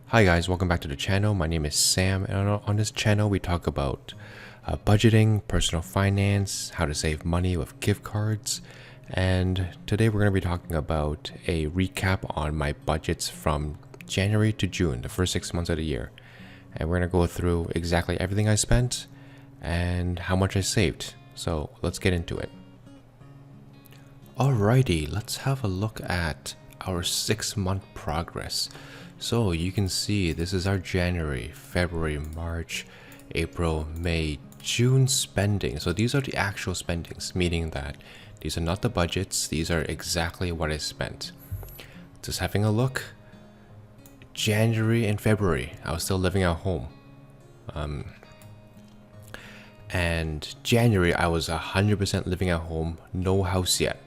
Hi guys, welcome back to the channel. My name is Sam, and on this channel we talk about budgeting, personal finance, how to save money with gift cards, and today we're going to be talking about a recap on my budgets from January to June, the first 6 months of the year. And we're going to go through exactly everything I spent and how much I saved. So let's get into it. Alrighty, let's have a look at our 6 month progress. So you can see this is our January, February, March, April, May, June spending. So these are the actual spendings, meaning that these are not the budgets, these are exactly what I spent. Just having a look, January and February, I was still living at home. And January, I was 100% living at home, no house yet.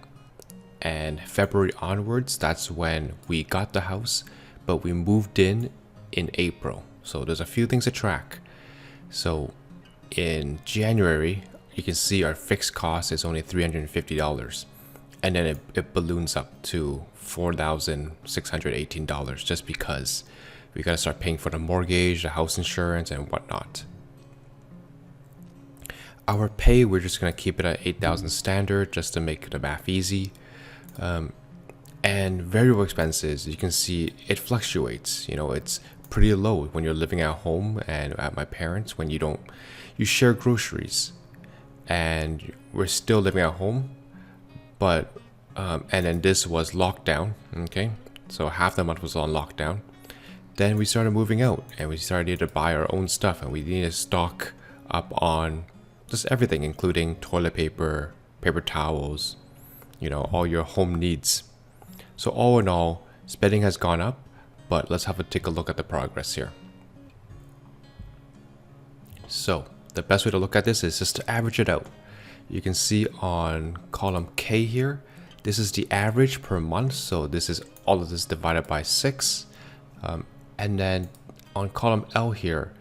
And February onwards, that's when we got the house, but we moved in April. So there's a few things to track. So in January, you can see our fixed cost is only $350. And then it balloons up to $4,618 just because we got to start paying for the mortgage, the house insurance, and whatnot. Our pay, we're just going to keep it at 8,000 standard just to make the math easy. And variable expenses, you can see it fluctuates. You know, it's pretty low when you're living at home and at my parents when you share groceries. And we're still living at home, but and then this was lockdown, okay? So half the month was on lockdown. Then we started moving out and we started to buy our own stuff, and we needed to stock up on just everything, including toilet paper, paper towels, you know, all your home needs. So all in all, spending has gone up, but let's take a look at the progress here. So the best way to look at this is just to average it out. You can see on column K here, this is the average per month. So this is all of this divided by 6. And then on column L here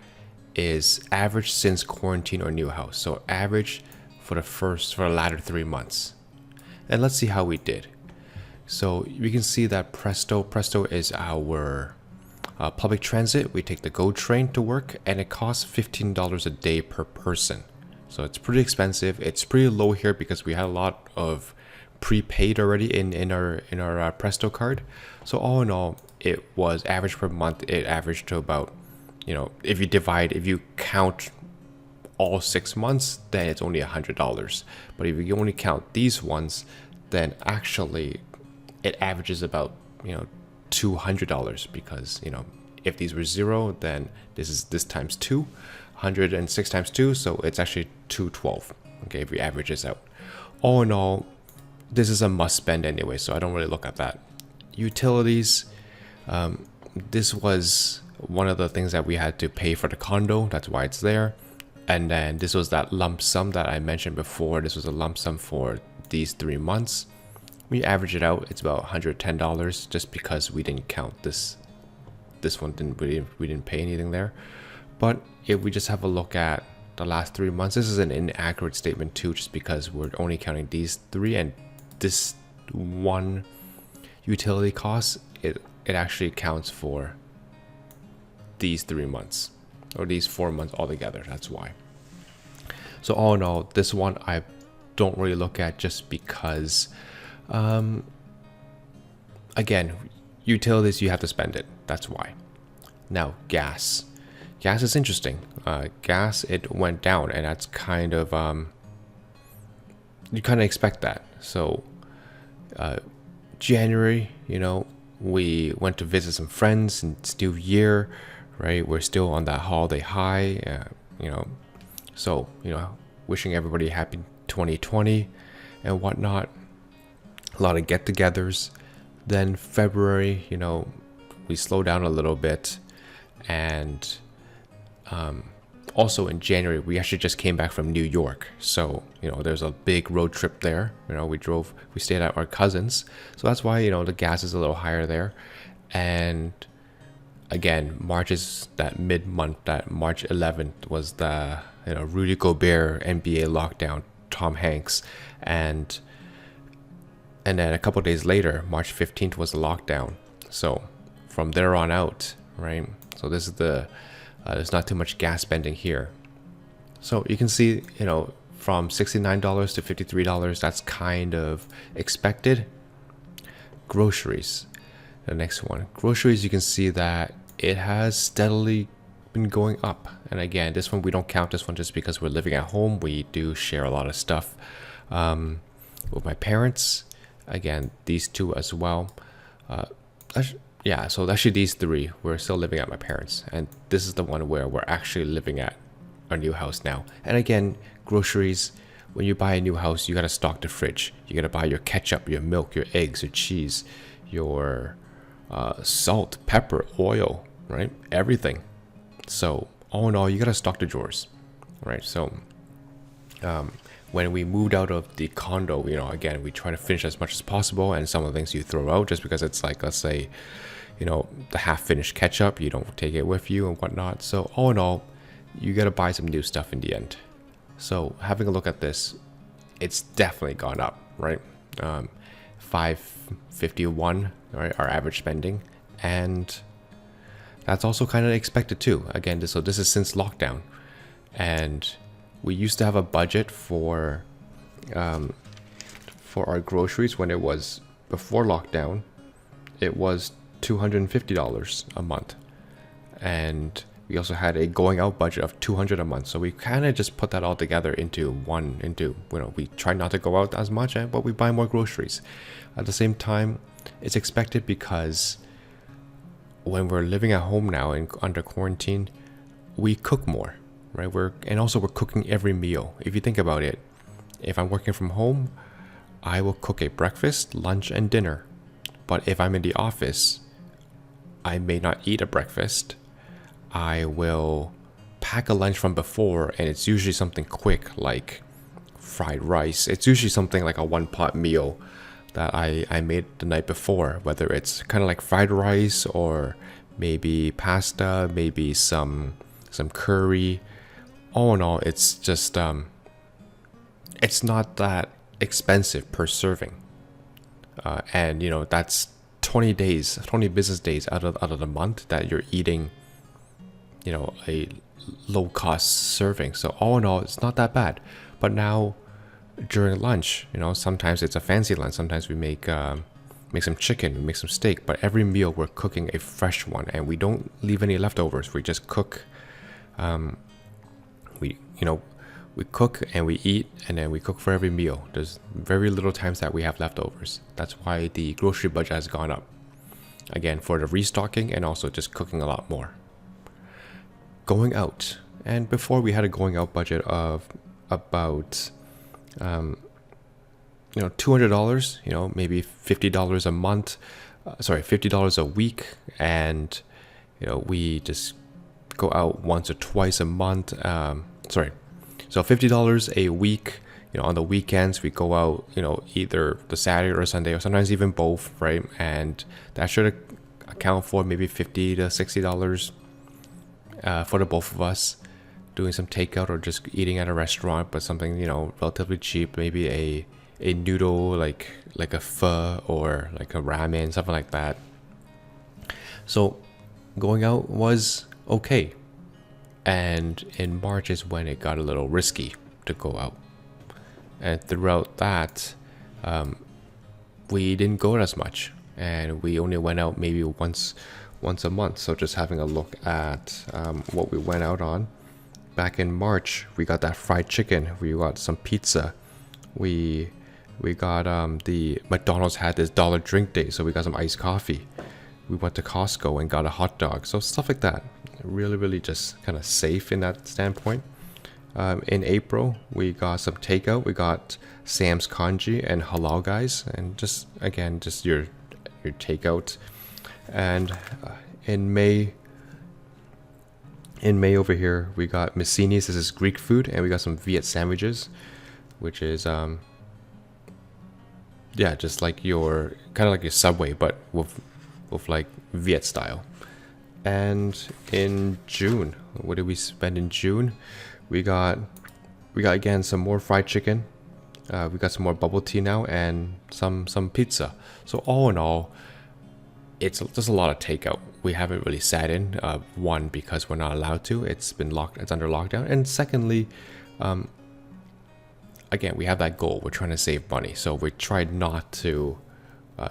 is average since quarantine or new house. So average for the latter 3 months. And let's see how we did. So we can see that Presto is our public transit. We take the GO train to work, and it costs $15 a day per person. So it's pretty expensive. It's pretty low here because we had a lot of prepaid already in our Presto card. So all in all, it was average per month. It averaged to about, you know, if you count all 6 months, then it's only $100. But if you only count these ones, then actually it averages about, you know, $200, because, you know, if these were 0, then this times 2, 106 times 2, so it's actually 212. Okay, if we average this out. All in all, this is a must spend anyway, so I don't really look at that. Utilities, this was one of the things that we had to pay for the condo, that's why it's there. And then this was that lump sum that I mentioned before. This was a lump sum for these 3 months. We average it out, it's about $110, just because we didn't count this one. We didn't pay anything there. But if we just have a look at the last 3 months, this is an inaccurate statement too, just because we're only counting these 3, and this one utility cost, it actually accounts for these 3 months, or these 4 months altogether. That's why. So all in all, this one I don't really look at, just because again, utilities, you have to spend it. That's why. Now, gas is interesting. Gas, it went down, and that's kind of you kind of expect that. So January, you know, we went to visit some friends, and it's New Year, right? We're still on that holiday high, you know, so, you know, wishing everybody happy 2020 and whatnot. A lot of get-togethers. Then February, you know, we slow down a little bit. And also in January, we actually just came back from New York. So, you know, there's a big road trip there. You know, we stayed at our cousins. So that's why, you know, the gas is a little higher there. And again, March is that mid-month, that March 11th was the, you know, Rudy Gobert NBA lockdown, Tom Hanks. And then a couple days later, March 15th was the lockdown. So from there on out, right? So this is the there's not too much gas spending here. So you can see, from $69 to $53, that's kind of expected. Groceries, the next one. Groceries, you can see that it has steadily been going up. And again, this one, we don't count this one just because we're living at home. We do share a lot of stuff with my parents. Again, these two as well. Yeah, so actually these three, we're still living at my parents. And this is the one where we're actually living at our new house now. And again, groceries, when you buy a new house, you gotta stock the fridge. You gotta buy your ketchup, your milk, your eggs, your cheese, your salt, pepper, oil, right? Everything. So all in all, you gotta stock the drawers, right? So when we moved out of the condo, again, we try to finish as much as possible, and some of the things you throw out just because it's like, let's say, the half-finished ketchup, you don't take it with you and whatnot. So all in all, you gotta buy some new stuff in the end. So having a look at this, it's definitely gone up, right? 551, right, our average spending, and that's also kind of expected too. Again, so this is since lockdown, and we used to have a budget for our groceries when it was before lockdown. It was $250 a month, and we also had a going out budget of $200 a month. So we kind of just put that all together into one. We try not to go out as much, but we buy more groceries. At the same time, it's expected because when we're living at home now and under quarantine, we cook more, right? We're cooking every meal. If you think about it, if I'm working from home, I will cook a breakfast, lunch, and dinner. But if I'm in the office, I may not eat a breakfast. I will pack a lunch from before, and it's usually something quick like fried rice. It's usually something like a one-pot meal that I made the night before, whether it's kind of like fried rice or maybe pasta, maybe some curry. All in all, it's just it's not that expensive per serving, and that's 20 business days out of the month that you're eating a low cost serving. So all in all, it's not that bad. But now during lunch, sometimes it's a fancy lunch. Sometimes we make some chicken, we make some steak, but every meal we're cooking a fresh one, and we don't leave any leftovers. We just cook. We cook and we eat, and then we cook for every meal. There's very little times that we have leftovers. That's why the grocery budget has gone up. Again, for the restocking and also just cooking a lot more. Going out, and before we had a going out budget of about $200, maybe $50 a month, $50 a week, and we just go out once or twice a month. So $50 a week. On the weekends we go out, either the Saturday or Sunday, or sometimes even both, right? And that should account for maybe $50 to $60 for the both of us, doing some takeout or just eating at a restaurant, but something relatively cheap, maybe a noodle like a pho or like a ramen, something like that. So going out was okay, and in March is when it got a little risky to go out, and throughout that we didn't go as much, and we only went out maybe once a month. So just having a look at what we went out on. Back in March, we got that fried chicken, we got some pizza, we got the McDonald's had this dollar drink day, so we got some iced coffee. We went to Costco and got a hot dog. So stuff like that, really just kind of safe in that standpoint. In April, we got some takeout. We got Sam's Congee and Halal Guys, and just your takeout. And in May over here, we got Messini's. This is Greek food, and we got some Viet sandwiches, which is just like your Subway, but with like Viet style. And in June, what did we spend in June? We got again some more fried chicken. We got some more bubble tea now, and some pizza. So all in all, it's just a lot of takeout. we haven't really sat in. One, because we're not allowed to. It's under lockdown. And secondly, again, we have that goal. We're trying to save money. So we tried not to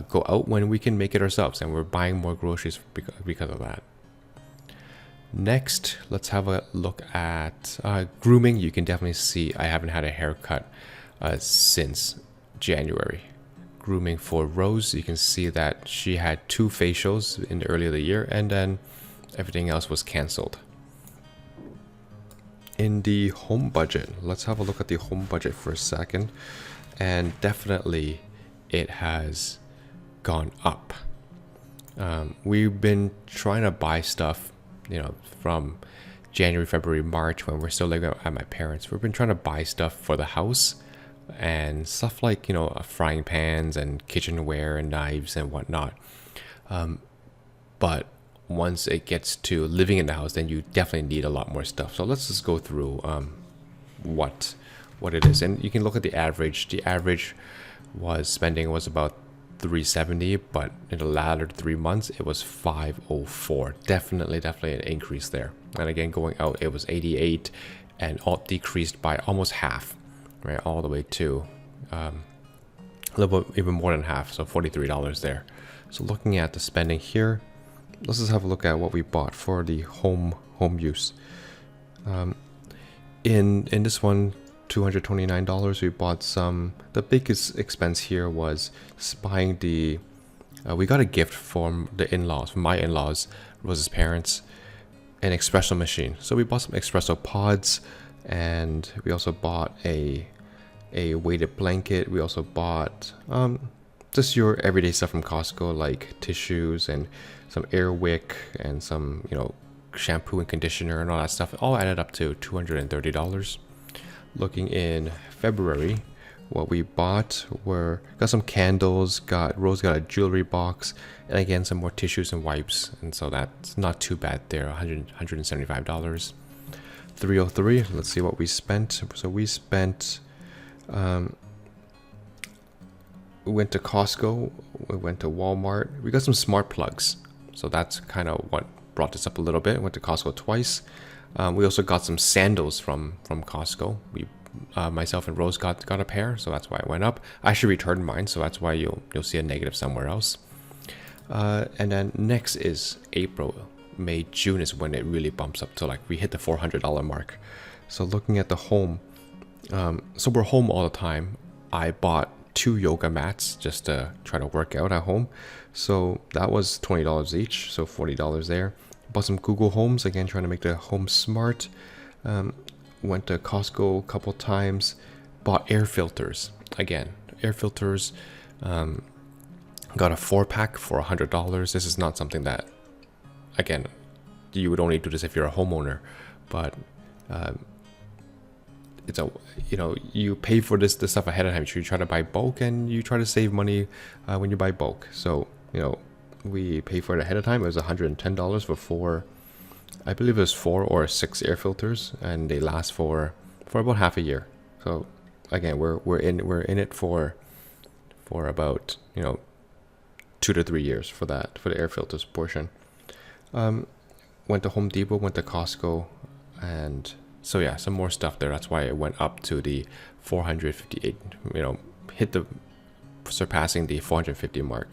go out when we can make it ourselves. And we're buying more groceries because of that. Next, let's have a look at grooming. You can definitely see I haven't had a haircut since January. Grooming for Rose, you can see that she had 2 facials in the early of the year, and then everything else was canceled. In the home budget, let's have a look at the home budget for a second. And definitely it has gone up. We've been trying to buy stuff, from January, February, March, when we're still living at my parents'. We've been trying to buy stuff for the house and stuff like, frying pans and kitchenware and knives and whatnot. But once it gets to living in the house, then you definitely need a lot more stuff. So let's just go through what it is. And you can look at the average. The average spending was about $370, but in the latter 3 months it was $504. Definitely an increase there. And again, going out it was $88, and all decreased by almost half, right, all the way to a little bit, even more than half, so $43 there. So looking at the spending here, let's just have a look at what we bought for the home use. In this one, $229, we bought some. The biggest expense here was buying the we got a gift from my in-laws, Rose's parents, an espresso machine. So we bought some espresso pods, and we also bought a weighted blanket. We also bought just your everyday stuff from Costco, like tissues and some Airwick and some shampoo and conditioner and all that stuff. It all added up to $230. Looking in February, what we got some candles, Rose got a jewelry box, and again some more tissues and wipes, and so that's not too bad there. $175. $303. Let's see what we spent. So we spent we went to Costco, we went to Walmart, we got some smart plugs, so that's kind of what brought this up a little bit. Went to Costco twice. We also got some sandals from Costco. Myself and Rose got a pair, so that's why it went up. I actually returned mine, so that's why you'll see a negative somewhere else. And then next is April. May, June is when it really bumps up to, like, we hit the $400 mark. So looking at the home, so we're home all the time. I bought 2 yoga mats just to try to work out at home. So that was $20 each, so $40 there. Bought some Google Homes, again trying to make the home smart. Went to Costco a couple times. Bought air filters. Again, air filters. Got a 4-pack for $100. This is not something that, again, you would only do this if you're a homeowner, but it's you pay for this stuff ahead of time. So you try to buy bulk, and you try to save money when you buy bulk. So we pay for it ahead of time. It was $110 for 4, I believe it was 4 or 6 air filters, and they last for about half a year. So again, we're in it for about 2 to 3 years for the air filters portion. Went to Home Depot, went to Costco, and so yeah, some more stuff there. That's why it went up to the 458. Surpassing the 450 mark.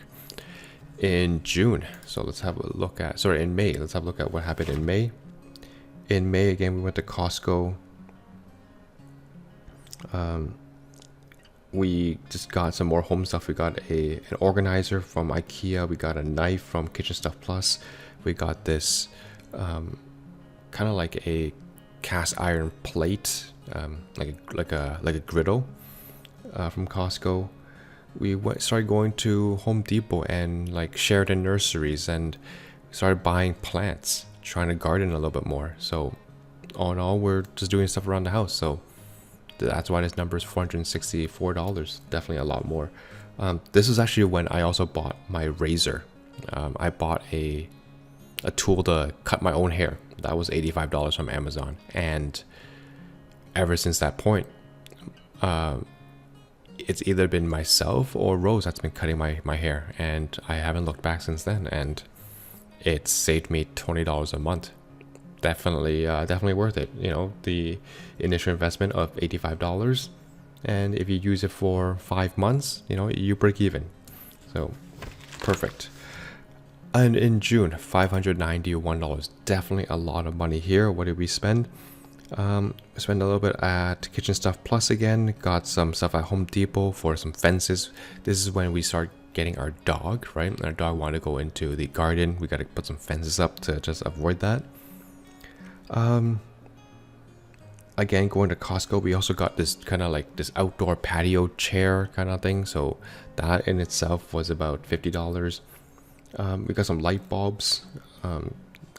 In June, so let's have a look at, in May, let's have a look at what happened in May. In May, again, we went to Costco. We just got some more home stuff. We got an organizer from IKEA. We got a knife from Kitchen Stuff Plus. We got this kind of like a cast iron plate, like a griddle from Costco. We started going to Home Depot and like Sheridan Nurseries, and started buying plants, trying to garden a little bit more. So all in all, we're just doing stuff around the house. So that's why this number is $464. Definitely a lot more. This is actually when I also bought my razor. I bought a tool to cut my own hair. That was $85 from Amazon. And ever since that point, it's either been myself or Rose that's been cutting my hair, and I haven't looked back since then. And it saved me $20 a month. Definitely worth it. You know, the initial investment of $85, and if you use it for 5 months, you know, you break even. So perfect. And in June, $591. Definitely a lot of money here. What did we spend? Spent a little bit at Kitchen Stuff Plus again. Got some stuff at Home Depot for some fences. This is when we start getting our dog, right? Our dog wanted to go into the garden. We got to put some fences up to just avoid that. Again, going to Costco, we also got this kind of like this outdoor patio chair kind of thing. So that in itself was about $50. We got some light bulbs,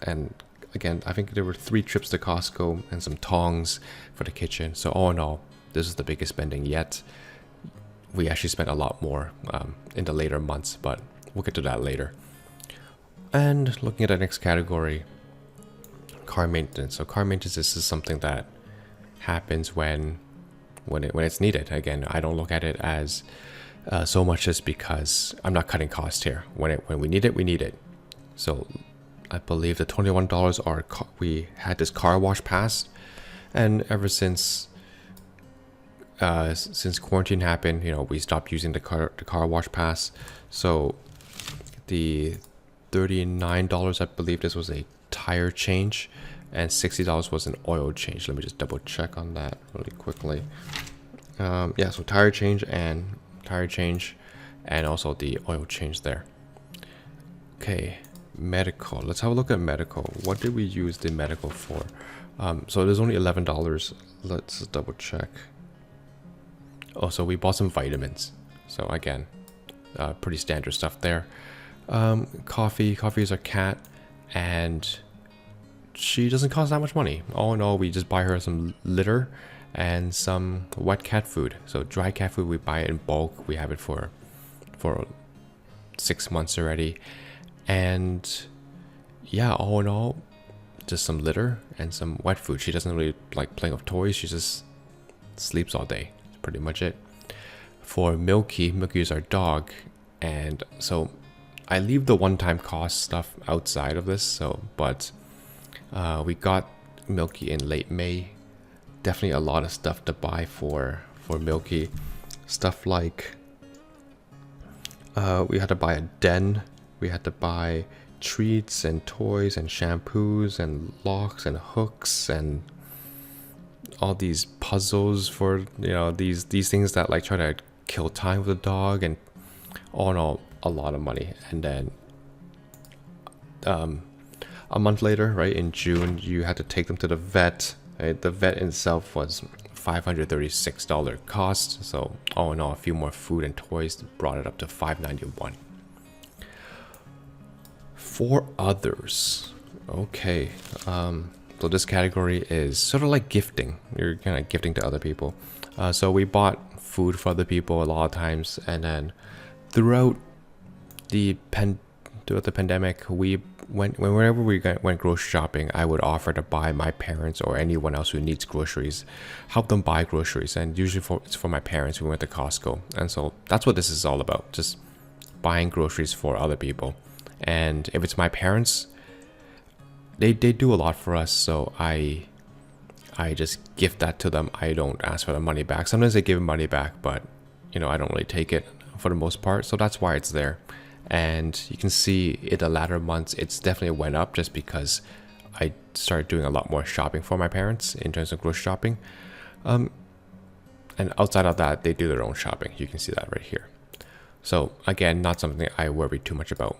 and again, I think there were 3 trips to Costco and some tongs for the kitchen. So all in all, this is the biggest spending yet. We actually spent a lot more in the later months, but we'll get to that later. And looking at the next category, car maintenance. So car maintenance, this is something that happens when it's needed. Again, I don't look at it as so much just because I'm not cutting costs here. When we need it, we need it. So I believe the $21 are we had this car wash pass, and ever since quarantine happened, you know, we stopped using the car wash pass. So the $39, I believe this was a tire change, and $60 was an oil change. Let me just double check on that really quickly. Yeah, so tire change and also the oil change there. Okay, medical. Let's have a look at medical. What did we use the medical for? So there's only $11. Let's double check. Oh, so we bought some vitamins. So again, pretty standard stuff there. Coffee is our cat, and she doesn't cost that much money. All in all, we just buy her some litter and some wet cat food. So dry cat food, we buy it in bulk. We have it for 6 months already. And yeah, all in all, just some litter and some wet food. She doesn't really like playing with toys. She just sleeps all day. That's pretty much it. For Milky is our dog. And so I leave the one-time cost stuff outside of this. But we got Milky in late May. Definitely a lot of stuff to buy for Milky. Stuff like we had to buy a den. We had to buy treats and toys and shampoos and locks and hooks and all these puzzles for, you know, these things that like try to kill time with the dog, and all in all, a lot of money. And then a month later, right, in June, you had to take them to the vet. Right? The vet itself was $536 cost. So all in all, a few more food and toys brought it up to $591. For others, okay, so this category is sort of like gifting. You're kind of gifting to other people. So we bought food for other people a lot of times, and then throughout the pandemic, whenever we went grocery shopping, I would offer to buy my parents or anyone else who needs groceries, help them buy groceries, and usually it's for my parents who went to Costco. And so that's what this is all about, just buying groceries for other people. And if it's my parents, they do a lot for us, so I just gift that to them. I don't ask for the money back. Sometimes they give money back, but you know, I don't really take it for the most part, so that's why it's there. And you can see in the latter months, it's definitely went up just because I started doing a lot more shopping for my parents in terms of grocery shopping. And outside of that, they do their own shopping. You can see that right here. So again, not something I worry too much about.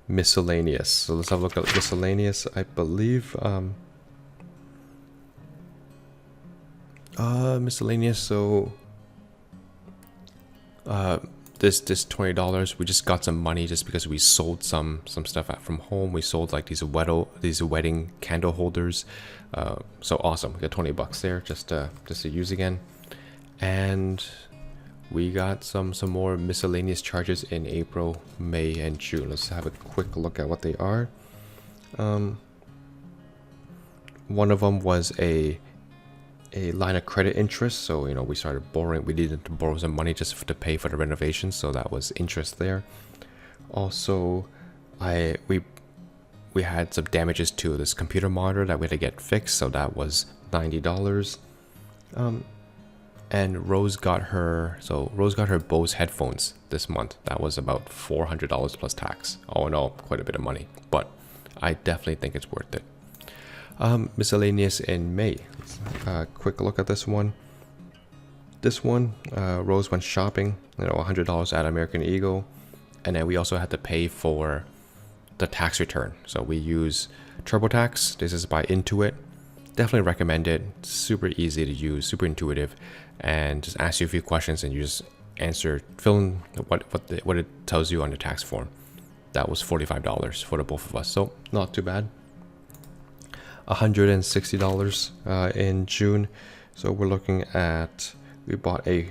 Miscellaneous. So let's have a look at miscellaneous. I believe miscellaneous. So this $20, we just got some money just because we sold some stuff from home. We sold like these wedding candle holders. So awesome. We got $20 there just to use again. And we got some more miscellaneous charges in April, May, and June. Let's have a quick look at what they are. One of them was a line of credit interest. So, you know, we started borrowing. We needed to borrow some money just to pay for the renovations. So that was interest there. Also, we had some damages to this computer monitor that we had to get fixed, so that was $90. And Rose got her Bose headphones this month. That was about $400 plus tax. All in all, quite a bit of money, but I definitely think it's worth it. Miscellaneous in May. Quick look at this one. This one, Rose went shopping, $100 at American Eagle, and then we also had to pay for the tax return. So we use TurboTax. This is by Intuit. Definitely recommend it. Super easy to use, super intuitive, and just ask you a few questions and you just fill in what it tells you on the tax form. That was $45 for the both of us, so not too bad. $160 in June. So we're looking at, we bought you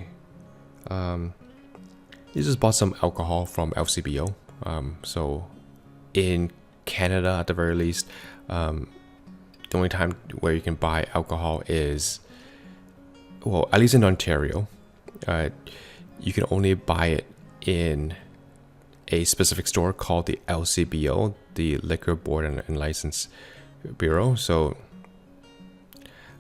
just bought some alcohol from LCBO. So in Canada, at the very least, the only time where you can buy alcohol is, well, at least in Ontario, you can only buy it in a specific store called the LCBO, the Liquor Board and License Bureau. So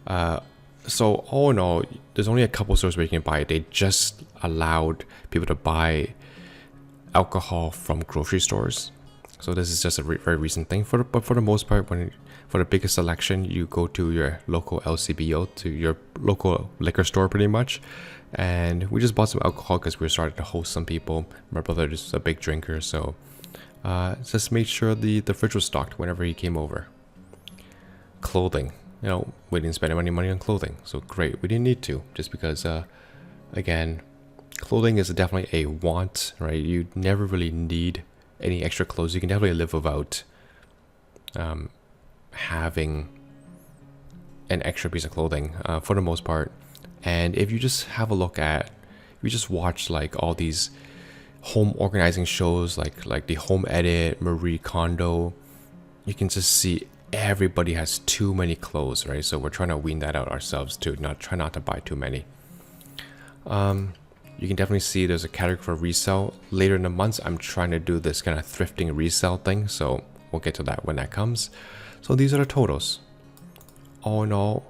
all in all, there's only a couple stores where you can buy it. They just allowed people to buy alcohol from grocery stores. So this is just a very recent thing. But for the most part, for the biggest selection, you go to your local LCBO, to your local liquor store pretty much. And we just bought some alcohol because we were starting to host some people. My brother is a big drinker, so just made sure the fridge was stocked whenever he came over. Clothing. We didn't spend any money on clothing, so great. We didn't need to, just because, again, clothing is definitely a want, right? You never really need any extra clothes. You can definitely live without having an extra piece of clothing for the most part. And if you just have a look at, if you just watch like all these home organizing shows like the Home Edit, Marie Kondo, you can just see everybody has too many clothes, right? So we're trying to wean that out ourselves too, try not to buy too many. You can definitely see there's a category for resale. Later in the months, I'm trying to do this kind of thrifting resale thing, so we'll get to that when that comes. So these are the totals. All in all,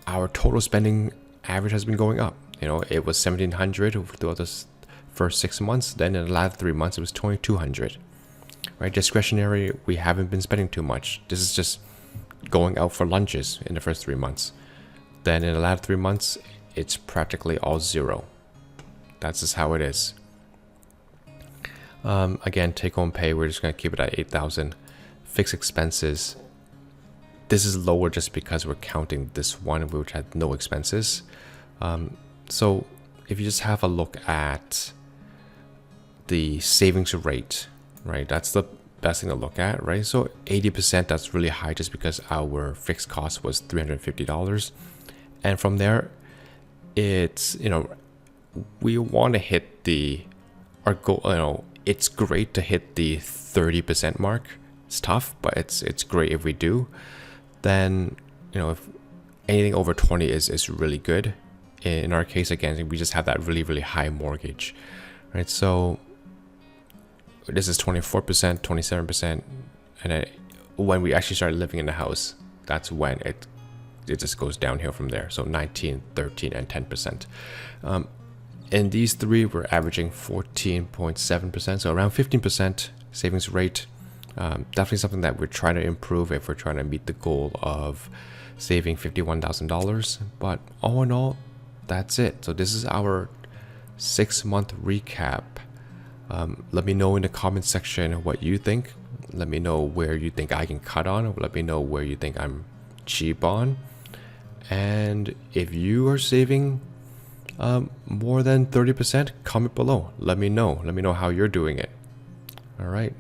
our total spending average has been going up. It was $1,700 throughout this first 6 months. Then in the last 3 months, it was $2,200. Right, discretionary, we haven't been spending too much. This is just going out for lunches in the first 3 months. Then in the last 3 months, it's practically all zero. That's just how it is. Again, take home pay, we're just going to keep it at $8,000. Fixed expenses, this is lower just because we're counting this one which had no expenses. So if you just have a look at the savings rate, right, that's the best thing to look at, right? So 80%, that's really high just because our fixed cost was $350. And from there, it's, we want to hit our goal, it's great to hit the 30% mark. It's tough, but it's great if we do. Then, if anything over 20 is really good. In our case, again, we just have that really, really high mortgage, right? So this is 24%, 27%, and then when we actually start living in the house, that's when it just goes downhill from there. So 19, 13, and 10%. And these three, we're averaging 14.7%, so around 15% savings rate. Definitely something that we're trying to improve if we're trying to meet the goal of saving $51,000. But all in all, that's it. So this is our 6-month recap. Let me know in the comment section what you think. Let me know where you think I can cut on. Let me know where you think I'm cheap on. And if you are saving more than 30%, comment below. Let me know. Let me know how you're doing it. All right.